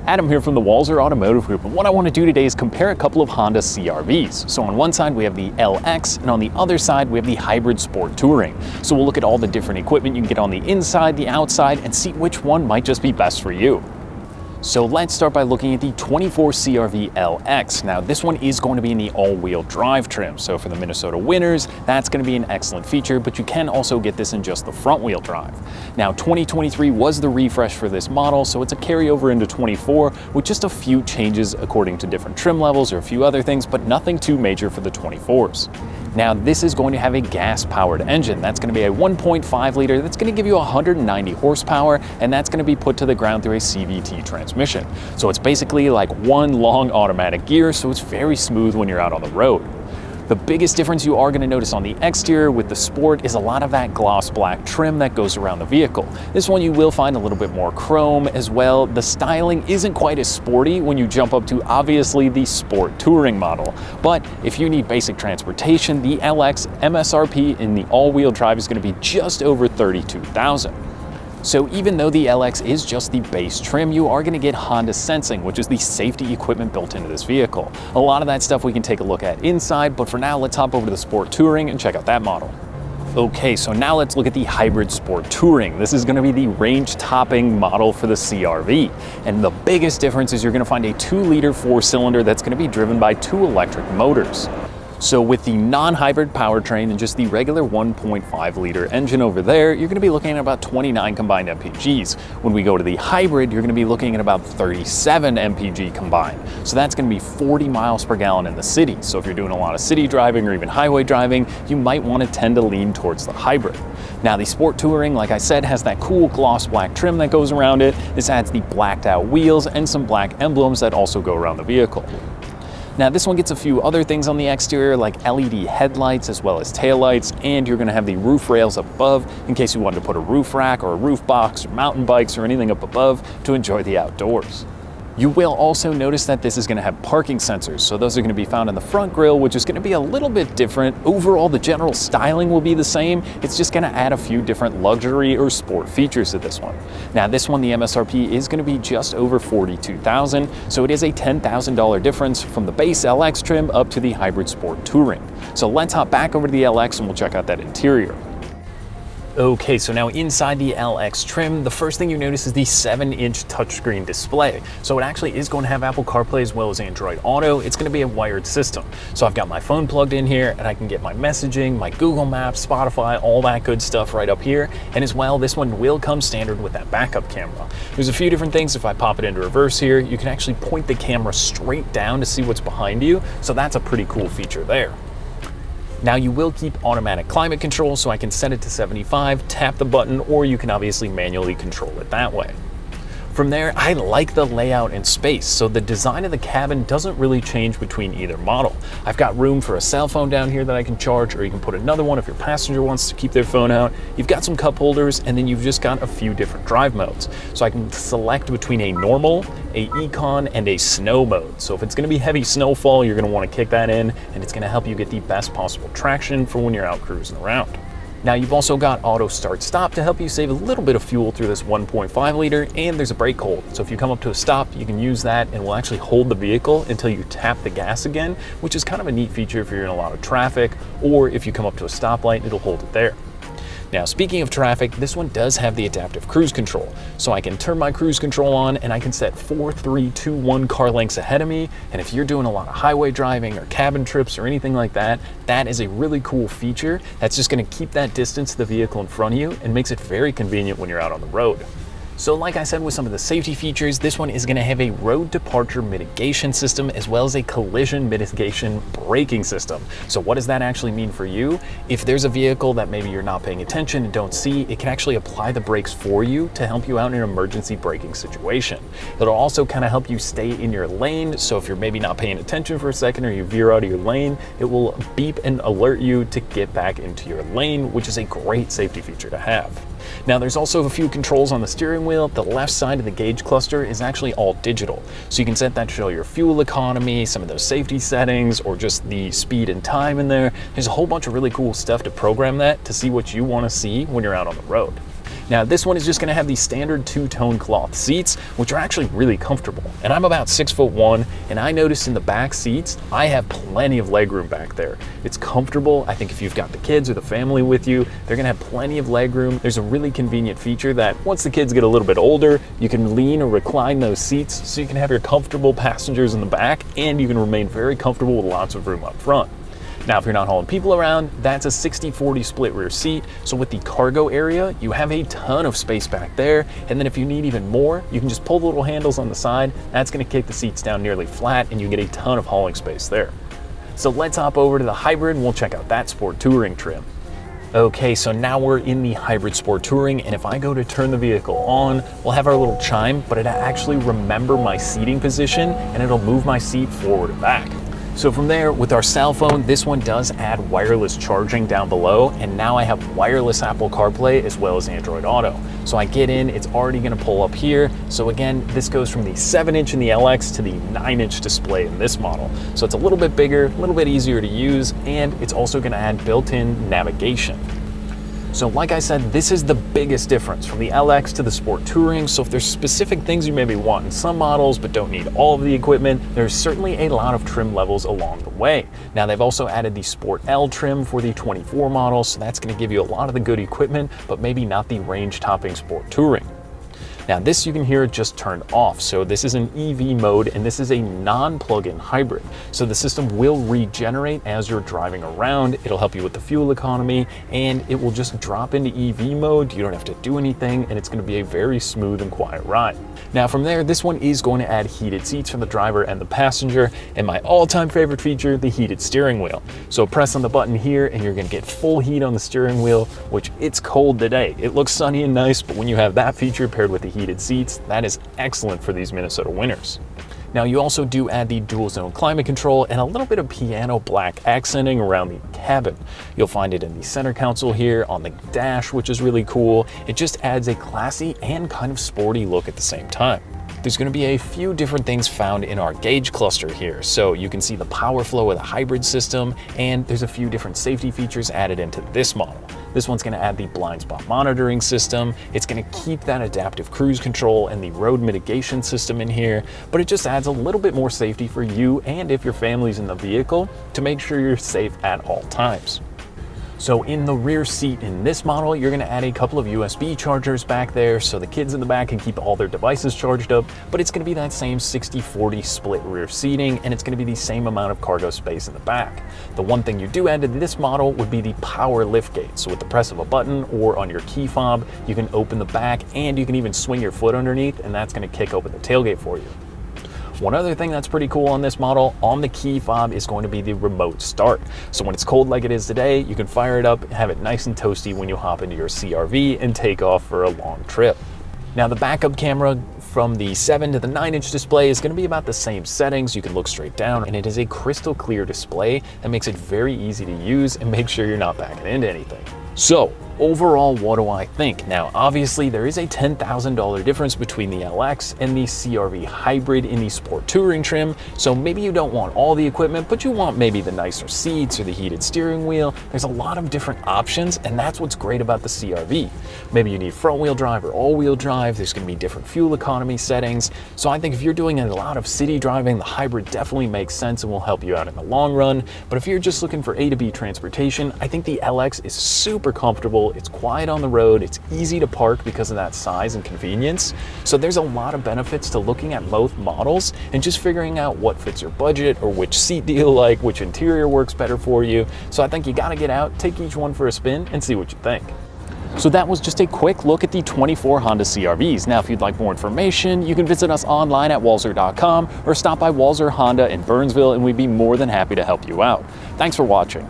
Adam here from the Walser Automotive Group, and what I want to do today is compare a couple of Honda CR-Vs. So on one side we have the LX, and on the other side we have the Hybrid Sport Touring. So we'll look at all the different equipment you can get on the inside, the outside, and see which one might just be best for you. So let's start by looking at the 24 CR-V LX. Now this one is going to be in the all-wheel drive trim. So for the Minnesota winters, that's going to be an excellent feature, but you can also get this in just the front-wheel drive. Now 2023 was the refresh for this model, so it's a carryover into 24 with just a few changes according to different trim levels or a few other things, but nothing too major for the 24s. Now this is going to have a gas-powered engine. That's going to be a 1.5 liter that's going to give you 190 horsepower, and that's going to be put to the ground through a CVT transmission. So it's basically like one long automatic gear, so it's very smooth when you're out on the road. The biggest difference you are going to notice on the exterior with the Sport is a lot of that gloss black trim that goes around the vehicle. This one you will find a little bit more chrome as well. The styling isn't quite as sporty when you jump up to obviously the Sport Touring model. But if you need basic transportation, the LX MSRP in the all-wheel drive is going to be just over $32,000. So even though the LX is just the base trim, you are going to get Honda Sensing, which is the safety equipment built into this vehicle. A lot of that stuff we can take a look at inside, but for now let's hop over to the Sport Touring and check out that model. Okay, so now let's look at the Hybrid Sport Touring. This is going to be the range-topping model for the CR-V. And the biggest difference is you're going to find a 2-liter 4-cylinder that's going to be driven by 2 electric motors. So with the non-hybrid powertrain and just the regular 1.5 liter engine over there, you're going to be looking at about 29 combined mpgs. When we go to the hybrid, you're going to be looking at about 37 mpg combined. So that's going to be 40 miles per gallon in the city. So if you're doing a lot of city driving or even highway driving, you might want to tend to lean towards the hybrid. Now the Sport Touring, like I said, has that cool gloss black trim that goes around it. This adds the blacked out wheels and some black emblems that also go around the vehicle. Now this one gets a few other things on the exterior like LED headlights as well as taillights, and you're going to have the roof rails up above in case you wanted to put a roof rack or a roof box or mountain bikes or anything up above to enjoy the outdoors. You will also notice that this is going to have parking sensors, so those are going to be found in the front grille, which is going to be a little bit different. Overall, the general styling will be the same. It's just going to add a few different luxury or sport features to this one. Now, this one, the MSRP is going to be just over $42,000, so it is a $10,000 difference from the base LX trim up to the Hybrid Sport Touring. So let's hop back over to the LX and we'll check out that interior. Okay, so now inside the LX trim, the first thing you notice is the 7-inch touchscreen display. So it actually is going to have Apple CarPlay as well as Android Auto. It's going to be a wired system. So I've got my phone plugged in here and I can get my messaging, my Google Maps, Spotify, all that good stuff right up here. And as well, this one will come standard with that backup camera. There's a few different things. If I pop it into reverse here, you can actually point the camera straight down to see what's behind you. So that's a pretty cool feature there. Now you will keep automatic climate control, so I can set it to 75, tap the button, or you can obviously manually control it that way. From there, I like the layout and space, so the design of the cabin doesn't really change between either model. I've got room for a cell phone down here that I can charge, or you can put another one if your passenger wants to keep their phone out. You've got some cup holders, and then you've just got a few different drive modes. So I can select between a normal, a econ, and a snow mode. So if it's going to be heavy snowfall, you're going to want to kick that in, and it's going to help you get the best possible traction for when you're out cruising around. Now you've also got auto start stop to help you save a little bit of fuel through this 1.5 liter, and there's a brake hold. So if you come up to a stop, you can use that and will actually hold the vehicle until you tap the gas again, which is kind of a neat feature if you're in a lot of traffic, or if you come up to a stoplight, it'll hold it there. Now, speaking of traffic, this one does have the adaptive cruise control. So I can turn my cruise control on and I can set 4, 3, 2, 1 car lengths ahead of me. And if you're doing a lot of highway driving or cabin trips or anything like that, that is a really cool feature that's just going to keep that distance to the vehicle in front of you and makes it very convenient when you're out on the road. So like I said, with some of the safety features, this one is going to have a road departure mitigation system as well as a collision mitigation braking system. So what does that actually mean for you? If there's a vehicle that maybe you're not paying attention and don't see, it can actually apply the brakes for you to help you out in an emergency braking situation. It'll also kind of help you stay in your lane. So if you're maybe not paying attention for a second or you veer out of your lane, it will beep and alert you to get back into your lane, which is a great safety feature to have. Now there's also a few controls on the steering wheel. The left side of the gauge cluster is actually all digital. So you can set that to show your fuel economy, some of those safety settings, or just the speed and time in there. There's a whole bunch of really cool stuff to program that to see what you want to see when you're out on the road. Now this one is just going to have the standard two-tone cloth seats, which are actually really comfortable. And I'm about 6'1", and I noticed in the back seats, I have plenty of legroom back there. It's comfortable. I think if you've got the kids or the family with you, they're going to have plenty of legroom. There's a really convenient feature that once the kids get a little bit older, you can lean or recline those seats so you can have your comfortable passengers in the back, and you can remain very comfortable with lots of room up front. Now, if you're not hauling people around, that's a 60-40 split rear seat. So with the cargo area, you have a ton of space back there. And then if you need even more, you can just pull the little handles on the side. That's going to kick the seats down nearly flat, and you get a ton of hauling space there. So let's hop over to the hybrid and we'll check out that Sport Touring trim. Okay, so now we're in the hybrid Sport Touring, and if I go to turn the vehicle on, we'll have our little chime, but it'll actually remember my seating position and it'll move my seat forward and back. So from there, with our cell phone, this one does add wireless charging down below, and now I have wireless Apple CarPlay as well as Android Auto. So I get in, it's already gonna pull up here. So again, this goes from the 7-inch in the LX to the 9-inch display in this model. So it's a little bit bigger, a little bit easier to use, and it's also gonna add built-in navigation. So like I said, this is the biggest difference from the LX to the Sport Touring. So if there's specific things you maybe want in some models but don't need all of the equipment, there's certainly a lot of trim levels along the way. Now they've also added the Sport L trim for the 24 model, so that's going to give you a lot of the good equipment, but maybe not the range-topping Sport Touring. Now this, you can hear it just turned off. So this is an EV mode, and this is a non-plug-in hybrid. So the system will regenerate as you're driving around. It'll help you with the fuel economy, and it will just drop into EV mode. You don't have to do anything, and it's going to be a very smooth and quiet ride. Now from there, this one is going to add heated seats for the driver and the passenger, and my all-time favorite feature, the heated steering wheel. So press on the button here, and you're going to get full heat on the steering wheel, which it's cold today. It looks sunny and nice, but when you have that feature paired with the heated seats, that is excellent for these Minnesota winters. Now you also do add the dual zone climate control and a little bit of piano black accenting around the cabin. You'll find it in the center console here, on the dash, which is really cool. It just adds a classy and kind of sporty look at the same time. There's going to be a few different things found in our gauge cluster here. So you can see the power flow of the hybrid system, and there's a few different safety features added into this model. This one's going to add the blind spot monitoring system. It's going to keep that adaptive cruise control and the road mitigation system in here, but it just adds a little bit more safety for you and if your family's in the vehicle to make sure you're safe at all times. So in the rear seat in this model, you're going to add a couple of USB chargers back there so the kids in the back can keep all their devices charged up, but it's going to be that same 60-40 split rear seating, and it's going to be the same amount of cargo space in the back. The one thing you do add to this model would be the power lift gate. So with the press of a button or on your key fob, you can open the back, and you can even swing your foot underneath, and that's going to kick open the tailgate for you. One other thing that's pretty cool on this model, on the key fob, is going to be the remote start. So when it's cold like it is today, you can fire it up and have it nice and toasty when you hop into your CR-V and take off for a long trip. Now the backup camera from the 7 to the 9-inch display is going to be about the same settings. You can look straight down, and it is a crystal clear display that makes it very easy to use and make sure you're not backing into anything. So overall, what do I think? Now, obviously there is a $10,000 difference between the LX and the CR-V hybrid in the Sport Touring trim. So maybe you don't want all the equipment, but you want maybe the nicer seats or the heated steering wheel. There's a lot of different options, and that's what's great about the CR-V. Maybe you need front wheel drive or all wheel drive. There's going to be different fuel economy settings. So I think if you're doing a lot of city driving, the hybrid definitely makes sense and will help you out in the long run. But if you're just looking for A to B transportation, I think the LX is super comfortable. It's quiet on the road. It's easy to park because of that size and convenience. So there's a lot of benefits to looking at both models and just figuring out what fits your budget or which seat do you like, which interior works better for you. So I think you got to get out, take each one for a spin, and see what you think. So that was just a quick look at the 24 Honda CR-Vs. Now, if you'd like more information, you can visit us online at walser.com or stop by Walser Honda in Burnsville, and we'd be more than happy to help you out. Thanks for watching.